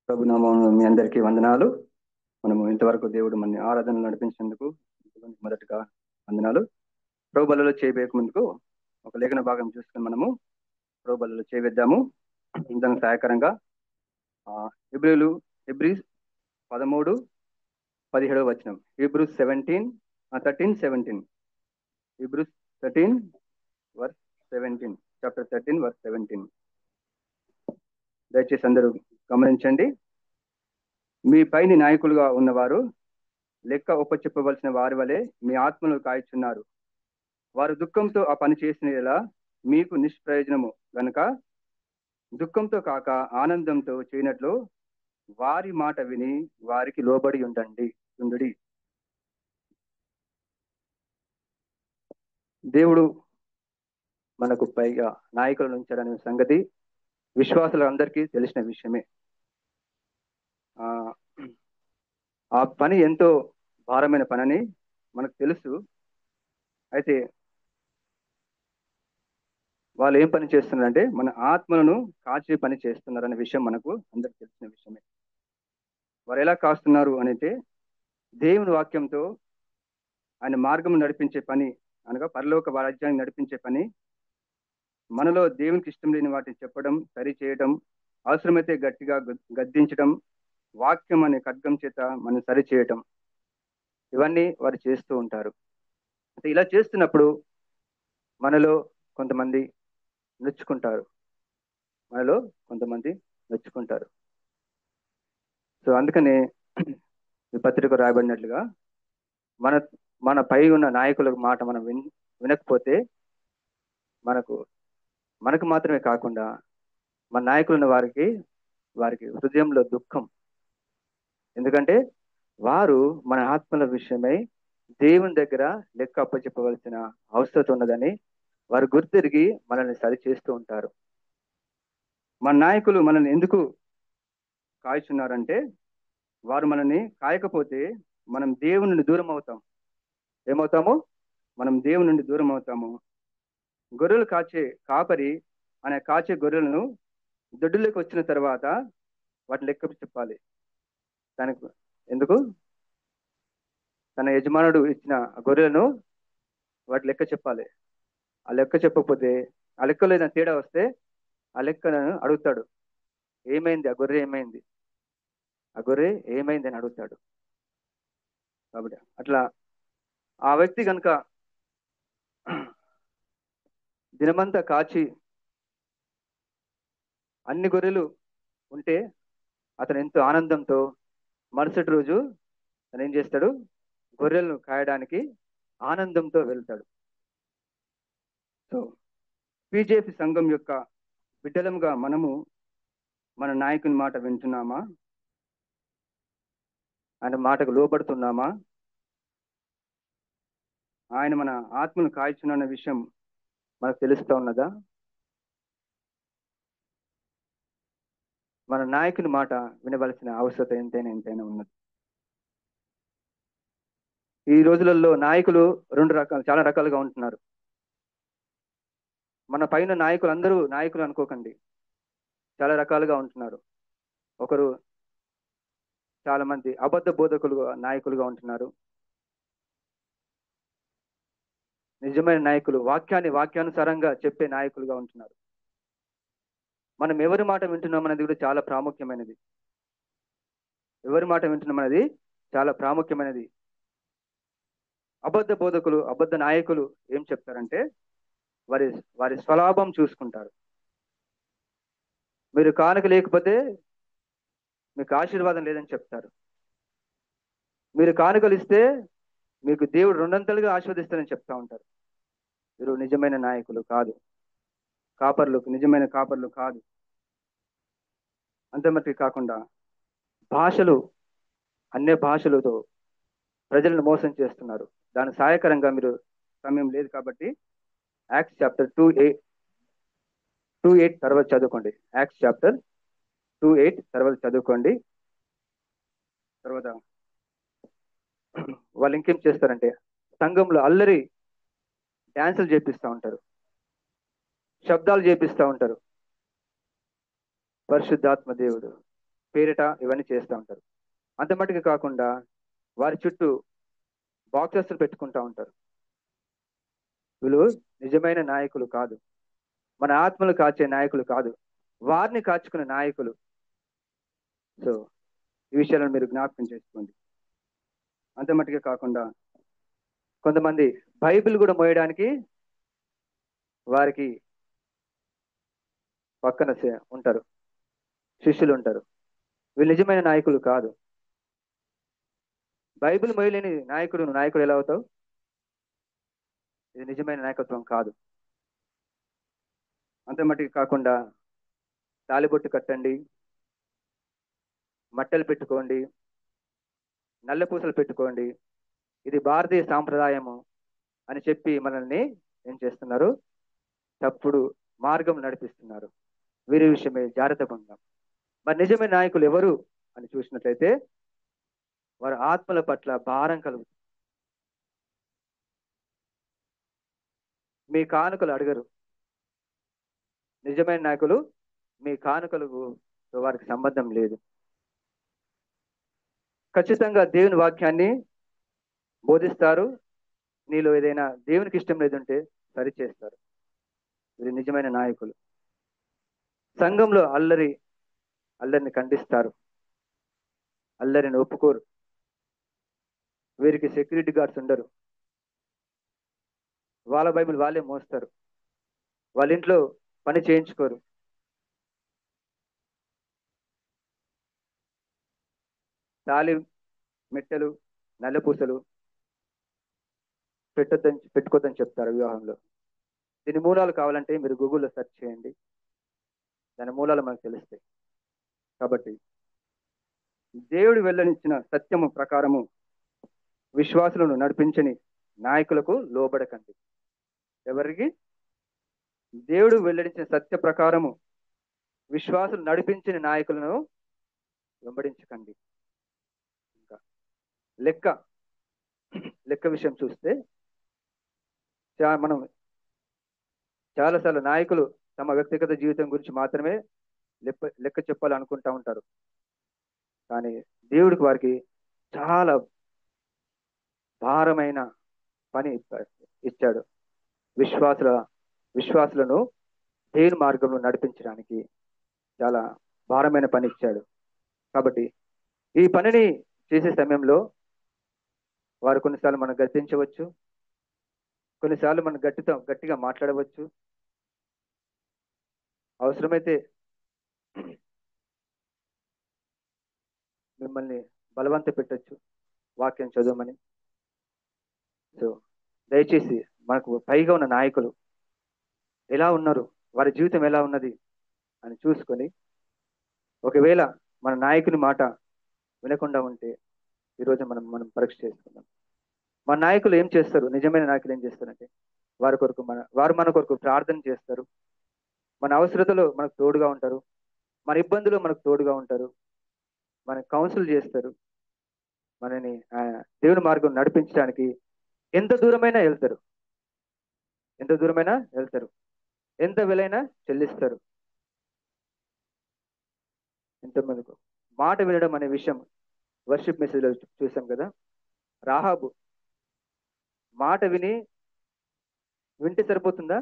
ప్రభు నామమున మీ అందరికీ వందనాలు. మనము ఇంతవరకు దేవుడు మన ఆరాధన నడిపించినందుకు మొదటగా వందనాలు. ప్రభు బలలో చేయబోయే ముందుకు ఒక లేఖన భాగం చూసుకుని మనము ప్రభు బలలో చేయవేద్దాము. దానికి సహాయకరంగా హెబ్రీస్ 13:17 వచనం. హీబ్రూస్ 13:17. హీబ్రూస్ 13:17. చాప్టర్ 13:17. దయచేసి అందరూ గమనించండి. మీ పైని నాయకులుగా ఉన్నవారు లెక్క ఒప్పచెప్పవలసిన వారి వలె మీ ఆత్మను కాయచున్నారు. వారు దుఃఖంతో ఆ పని చేసిన ఎలా మీకు నిష్ప్రయోజనము గనుక దుఃఖంతో కాక ఆనందంతో చేయనట్లు వారి మాట విని వారికి లోబడి ఉండుడి. దేవుడు మనకు పైగా నాయకులను ఉంచారనే సంగతి విశ్వాసులందరికీ తెలిసిన విషయమే. ఆ పని ఎంతో భారమైన పనని మనకు తెలుసు. అయితే వాళ్ళు ఏం పని చేస్తున్నారంటే మన ఆత్మలను కాచే పని చేస్తున్నారనే విషయం మనకు అందరికి తెలిసిన విషయమే. వారు ఎలా కాస్తున్నారు అంటే దేవుని వాక్యంతో ఆయన మార్గం నడిపించే పని, అనగా పరలోక రాజ్యాన్ని నడిపించే పని. మనలో దేవునికి ఇష్టం లేని వాటిని చెప్పడం, సరి చేయడం, అవసరమైతే గట్టిగా గద్దించడం, వాక్యం అనే ఖడ్గం చేత మనం సరి చేయటం, ఇవన్నీ వారు చేస్తూ ఉంటారు. అంటే ఇలా చేస్తున్నప్పుడు మనలో కొంతమంది నొచ్చుకుంటారు. సో అందుకనే ఈ పత్రిక రాయబడినట్లుగా మన పై ఉన్న నాయకుల మాట మనం వినకపోతే మనకు మాత్రమే కాకుండా మన నాయకులున్న వారికి హృదయంలో దుఃఖం. ఎందుకంటే వారు మన ఆత్మల విషయమై దేవుని దగ్గర లెక్క అప్పచెప్పవలసిన అవసరం ఉన్నదని వారు గుర్తిరిగి మనల్ని సరి చేస్తూ ఉంటారు. మన నాయకులు మనల్ని ఎందుకు కాయుచున్నారంటే వారు మనల్ని కాయకపోతే మనం దేవుని నుండి దూరం అవుతాం. మనం దేవుని నుండి దూరం అవుతాము. గొర్రెలు కాపరి అనే కాచే గొర్రెలను దొడ్డులోకి వచ్చిన తర్వాత వాటి లెక్క చెప్పాలి. దానికి ఎందుకు తన యజమానుడు ఇచ్చిన గొర్రెలను వాటి లెక్క చెప్పాలి. ఆ లెక్క చెప్పకపోతే, ఆ లెక్కలో ఏదైనా తేడా వస్తే ఆ లెక్కను అడుగుతాడు, ఏమైంది ఆ గొర్రె ఏమైంది అని అడుగుతాడు. కాబట్టి అట్లా ఆ వ్యక్తి కనుక దినమంతా కాచి అన్ని గొర్రెలు ఉంటే అతను ఎంతో ఆనందంతో మరుసటి రోజు తను ఏం చేస్తాడు, గొర్రెలను కాయడానికి ఆనందంతో వెళ్తాడు. సో బీజేపీ సంఘం యొక్క బిడ్డలంగా మనము మన నాయకుని మాట వింటున్నామా? ఆయన మాటకు లోబడుతున్నామా? ఆయన మన ఆత్మను కాల్చున్న విషయం మనకు తెలుస్తూ ఉన్నదా? మన నాయకుని మాట వినవలసిన అవసరం ఎంతైనా ఉన్నది. ఈ రోజులలో నాయకులు చాలా రకాలుగా ఉంటున్నారు. మన పైన నాయకులు అందరూ నాయకులు అనుకోకండి, చాలా రకాలుగా ఉంటున్నారు. ఒకరు చాలా మంది అబద్ధ బోధకులు నాయకులుగా ఉంటున్నారు. నిజమైన నాయకులు వాక్యానుసారంగా చెప్పే నాయకులుగా ఉంటున్నారు. మనం ఎవరి మాట వింటున్నాం అనేది కూడా చాలా ప్రాముఖ్యమైనది. అబద్ధ బోధకులు, అబద్ధ నాయకులు ఏం చెప్తారంటే వారి స్వలాభం చూసుకుంటారు. మీరు కానుక లేకపోతే మీకు ఆశీర్వాదం లేదని చెప్తారు. మీరు కానుకలు ఇస్తే మీకు దేవుడు రెండంతలుగా ఆశీర్వదిస్తారని చెప్తా ఉంటారు. వీరు నిజమైన నాయకులు కాదు, నిజమైన కాపర్లు కాదు. అంత మట్టుకు కాకుండా అన్య భాషలతో ప్రజలను మోసం చేస్తున్నారు. దాని సహాయకరంగా మీరు సమయం లేదు కాబట్టి యాక్ట్స్ చాప్టర్ 2:8 తర్వాత చదువుకోండి. యాక్ట్స్ చాప్టర్ 2:8 తర్వాత చదువుకోండి. తర్వాత వాళ్ళు ఇంకేం చేస్తారంటే సంఘంలో అల్లరి డాన్సులు చేపిస్తూ ఉంటారు, శబ్దాలు చేపిస్తూ ఉంటారు. పరిశుద్ధాత్మ దేవుడు పేరిట ఇవన్నీ చేస్తూ ఉంటారు. అంత మటుకు కాకుండా వారి చుట్టూ బాక్సెస్ పెట్టుకుంటా ఉంటారు. వీళ్ళు నిజమైన నాయకులు కాదు, మన ఆత్మలు కాచే నాయకులు కాదు, వారిని కాచుకునే నాయకులు. సో ఈ విషయాలను మీరు జ్ఞాపకం చేసుకోండి. అంత మట్టుకే కాకుండా కొంతమంది బైబిల్ కూడా మోయడానికి వారికి పక్కన ఉంటారు, శిష్యులు ఉంటారు. వీళ్ళు నిజమైన నాయకులు కాదు. బైబిల్ మోయలేని నాయకుడు ఎలా అవుతావు? ఇది నిజమైన నాయకత్వం కాదు. అంత మట్టుకు కాకుండా తాలిబొట్టు కట్టండి, మట్టెలు పెట్టుకోండి, నల్ల పూసలు పెట్టుకోండి, ఇది భారతీయ సాంప్రదాయము అని చెప్పి మనల్ని ఏం చేస్తున్నారు? తప్పుడు మార్గం నడిపిస్తున్నారు. వీరి విషయమే జాగ్రత్త పొందాం. మరి నిజమైన నాయకులు ఎవరు అని చూసినట్లయితే వారి ఆత్మల పట్ల భారం కలుగుతుంది. మీ కానుకలు అడగరు. నిజమైన నాయకులు మీ కానుకలకు వారికి సంబంధం లేదు. ఖచ్చితంగా దేవుని వాక్యాన్ని బోధిస్తారు. నీలో ఏదైనా దేవునికి ఇష్టం లేదంటే సరిచేస్తారు. వీరు నిజమైన నాయకులు. సంఘంలో అల్లరిని ఖండిస్తారు, అల్లరిని ఒప్పుకోరు. వీరికి సెక్యూరిటీ గార్డ్స్ ఉండరు. వాళ్ళ బైబిల్ వాళ్ళే మోస్తారు. వాళ్ళ ఇంట్లో పని చేయించుకోరు. తాలి మెట్టెలు నల్లపూసలు పెట్టుకోద్దని చెప్తారు వివాహంలో. దీని మూలాలు కావాలంటే మీరు గూగుల్లో సెర్చ్ చేయండి, దాని మూలాలు మనకు తెలుస్తాయి. కాబట్టి దేవుడు వెల్లడించిన సత్యము ప్రకారము విశ్వాసులను నడిపించని నాయకులకు లోబడకండి. ఎవరికి? దేవుడు వెల్లడించిన సత్య ప్రకారము విశ్వాసులు నడిపించిన నాయకులను వెంబడించకండి. ఇంకా లెక్క విషయం చూస్తే మనం చాలాసార్లు నాయకులు తమ వ్యక్తిగత జీవితం గురించి మాత్రమే లెక్క చెప్పాలనుకుంటా ఉంటారు. కానీ దేవుడికి వారికి చాలా భారమైన పని ఇచ్చాడు. విశ్వాసులను దేవుని మార్గంలో నడిపించడానికి చాలా భారమైన పని ఇచ్చాడు. కాబట్టి ఈ పనిని చేసే సమయంలో వారు కొన్నిసార్లు మనం గద్దించవచ్చు, కొన్నిసార్లు మనం గట్టిగా మాట్లాడవచ్చు, అవసరమైతే మిమ్మల్ని బలవంత పెట్టచ్చు వాక్యం చదవమని. సో దయచేసి మనకు పైగా ఉన్న నాయకులు ఎలా ఉన్నారు, వారి జీవితం ఎలా ఉన్నది అని చూసుకొని, ఒకవేళ మన నాయకుని మాట వినకుండా ఉంటే ఈరోజు మనం పరీక్ష చేసుకుందాం. మన నాయకులు ఏం చేస్తారు? నిజమైన నాయకులు ఏం చేస్తారంటే వారు మన కొరకు ప్రార్థన చేస్తారు, మన అవసరతలో మనకు తోడుగా ఉంటారు, మన ఇబ్బందులు మనకు తోడుగా ఉంటారు, మన కౌన్సిల్ చేస్తారు, మనని దేవుని మార్గం నడిపించడానికి ఎంత దూరమైనా వెళ్తారు, ఎంత విలైనా చెల్లిస్తారు. ఎంతమందికి మాట వినడం అనే విషయం వర్షిప్ మెసేజ్లో చూసాం కదా. రాహాబు మాట వింటే సరిపోతుందా?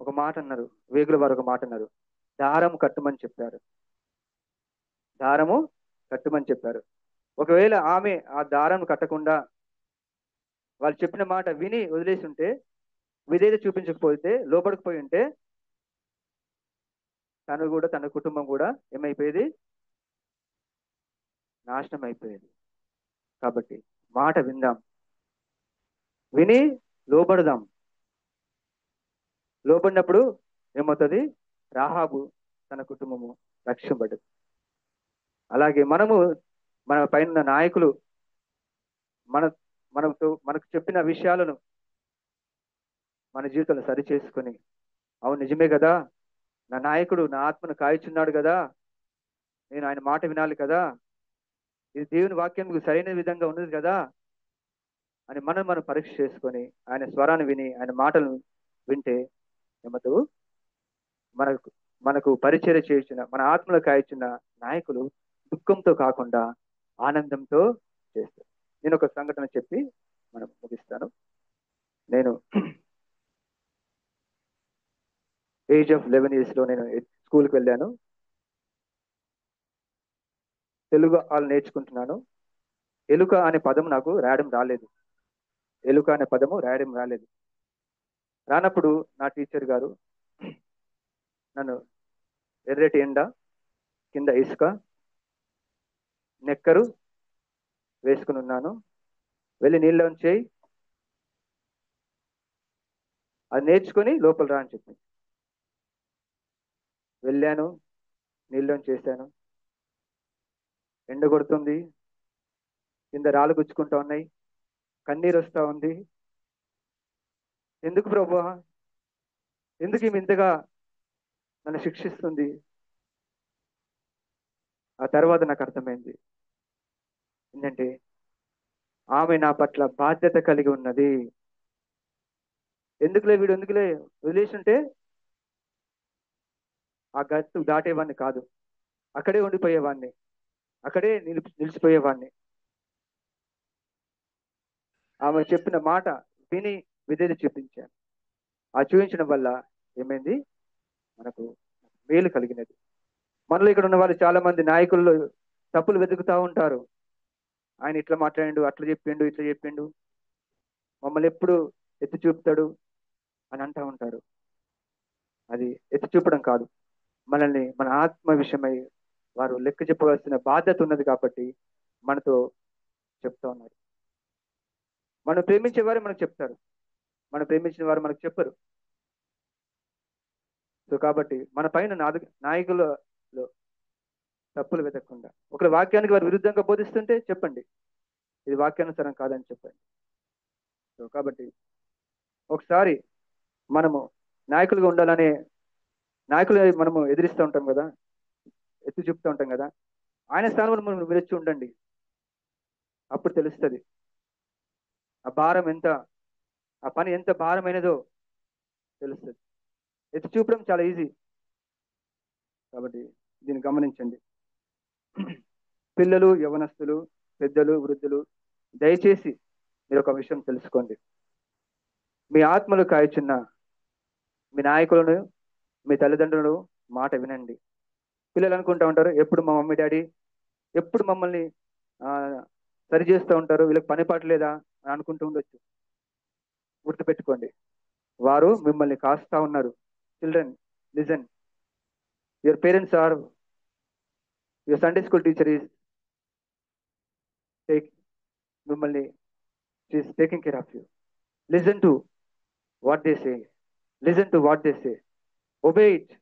ఒక మాట అన్నారు, వేగుల వారు ఒక మాట అన్నారు, దారము కట్టమని చెప్పారు. ఒకవేళ ఆమె ఆ దారం కట్టకుండా వాళ్ళు చెప్పిన మాట విని వదిలేసి ఉంటే, విధేయత చూపించకపోతే, లోపడిపోయి ఉంటే, తన కుటుంబం కూడా ఏమైపోయేది? నాశనం అయిపోయేది. కాబట్టి మాట విందాం, విని లోబడినప్పుడు ఏమవుతుంది? రాహాబు తన కుటుంబము రక్షింపబడ్డది. అలాగే మన పైన నాయకులు మనకు చెప్పిన విషయాలను మన జీవితంలో సరి చేసుకొని, అవును నిజమే కదా, నా నాయకుడు నా ఆత్మను కాయచున్నాడు కదా, నేను ఆయన మాట వినాలి కదా, ఇది దేవుని వాక్యం సరైన విధంగా ఉన్నది కదా అని మనం పరీక్ష చేసుకొని ఆయన స్వరాన్ని విని ఆయన మాటలను వింటే ఏమవుతావు? మనకు పరిచర్య చేయించిన, మన ఆత్మలో కాయించిన నాయకులు దుఃఖంతో కాకుండా ఆనందంతో చేస్తారు. నేను ఒక సంఘటన చెప్పి మనం ముగిస్తాను. నేను ఏజ్ ఆఫ్ 11 years లో నేను స్కూల్కి వెళ్ళాను. తెలుగు వాళ్ళు నేర్చుకుంటున్నాను. ఎలుక అనే పదం నాకు రాయడం రాలేదు. ఎలుక అనే పదము రాయడం రాలేదు. రానప్పుడు నా టీచర్ గారు నన్ను ఎర్రటి ఎండ కింద ఇసుక నెక్కరు వేసుకుని ఉన్నాను, వెళ్ళి నీళ్ళలోంచి చేయి, అది నేర్చుకొని లోపల రా అని చెప్పి వెళ్ళాను. నీళ్ళలోంచి చేశాను. ఎండ కొడుతుంది, కింద రాళ్ళు గుచ్చుకుంటా ఉన్నాయి, కన్నీరు వస్తా ఉంది. ఎందుకు ప్రభువా, ఎందుకు ఈమె ఇంతగా నన్ను శిక్షిస్తుంది? ఆ తర్వాత నాకు అర్థమైంది ఏంటంటే, ఆమె నా పట్ల బాధ్యత కలిగి ఉన్నది. ఎందుకులే వీడు, ఎందుకులే వదిలేసి ఉంటే ఆ గట్టు దాటేవాడిని కాదు, అక్కడే ఉండిపోయేవాడిని, అక్కడే నిలిచిపోయేవాడిని. ఆమె చెప్పిన మాట విని విధేయత చూపించాను. ఆ చూపించడం వల్ల ఏమైంది, మనకు మేలు కలిగినది. మనలో ఇక్కడ ఉన్న వాళ్ళు చాలా మంది నాయకుల్లో తప్పులు వెతుకుతా ఉంటారు. ఆయన ఇట్లా మాట్లాడిండు, అట్లా చెప్పిండు, ఇట్లా చెప్పిండు, మమ్మల్ని ఎప్పుడు ఎత్తి చూపుతాడు అని అంటా ఉంటారు. అది ఎత్తి చూపడం కాదు, మనల్ని మన ఆత్మ విషయమై వారు లెక్క చెప్పవలసిన బాధ్యత ఉన్నది కాబట్టి మనతో చెప్తా ఉన్నారు. మనం ప్రేమించే వారు మనకు చెప్తారు, మనం ప్రేమించిన వారు మనకు చెప్పరు. సో కాబట్టి మన పైన నాయకులలో తప్పులు వెతకకుండా, ఒకరి వాక్యానికి వారు విరుద్ధంగా బోధిస్తుంటే చెప్పండి, ఇది వాక్యానుసారం కాదని చెప్పండి. సో కాబట్టి ఒకసారి మనము నాయకులుగా ఉండాలనే నాయకులు మనము ఎదిరిస్తూ ఉంటాం కదా, ఎత్తి చూపుతూ ఉంటాం కదా, ఆయన స్థానంలో మనం విరచి ఉండండి. అప్పుడు తెలుస్తుంది ఆ భారం ఎంత, ఆ పని ఎంత భారమైనదో తెలుస్తుంది. ఎత్తి చూపడం చాలా ఈజీ, కాబట్టి దీన్ని గమనించండి. పిల్లలు, యవనస్తులు, పెద్దలు, వృద్ధులు, దయచేసి మీరు ఒక విషయం తెలుసుకోండి. మీ ఆత్మలు కాయచున్న మీ నాయకులను, మీ తల్లిదండ్రులను మాట వినండి. పిల్లలు అనుకుంటా ఉంటారు, ఎప్పుడు మా మమ్మీ డాడీ ఎప్పుడు మమ్మల్ని ఆ సరి చేస్తూ ఉంటారు, వీళ్ళకి పని పాట లేదా అని అనుకుంటూ ఉండొచ్చు. గుర్తుపెట్టుకోండి, వారు మిమ్మల్ని కాస్తా ఉన్నారు. Children, listen, your parents are, your Sunday school teacher is take మిమ్మల్ని, taking care of you. Listen to what they say, listen to what they say, obey it.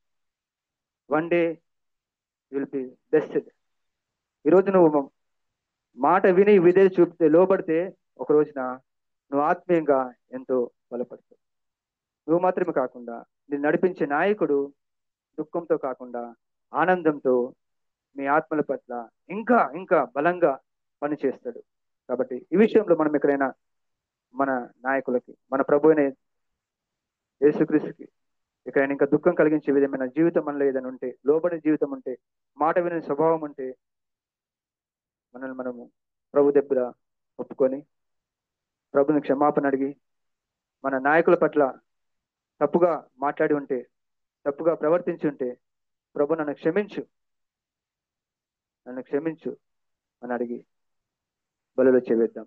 One day will be blessed. ఈరోజు నువ్వు మాట విని విధేయత చూపితే, లోబడితే, ఒక రోజున నువ్వు ఆత్మీయంగా ఎంతో బలపడతావు. నువ్వు మాత్రమే కాకుండా నిన్ను నడిపించే నాయకుడు దుఃఖంతో కాకుండా ఆనందంతో మీ ఆత్మల పట్ల ఇంకా ఇంకా బలంగా పనిచేస్తాడు. కాబట్టి ఈ విషయంలో మనం ఎక్కడైనా మన నాయకులకి, మన ప్రభు అయిన యేసుక్రీస్తుకి ఎక్కడైనా ఇంకా దుఃఖం కలిగించే విధమైన జీవితం మనలో ఏదైనా ఉంటే, లోబడి జీవితం ఉంటే, మాట వినే స్వభావం ఉంటే, మనల్ని మనము ప్రభు దగ్గర ఒప్పుకొని ప్రభుని క్షమాపణ అడిగి, మన నాయకుల పట్ల తప్పుగా మాట్లాడి ఉంటే, తప్పుగా ప్రవర్తించి ఉంటే, ప్రభు నన్ను క్షమించు, నన్ను క్షమించు అని అడిగి బలులు చేవేద్దాం.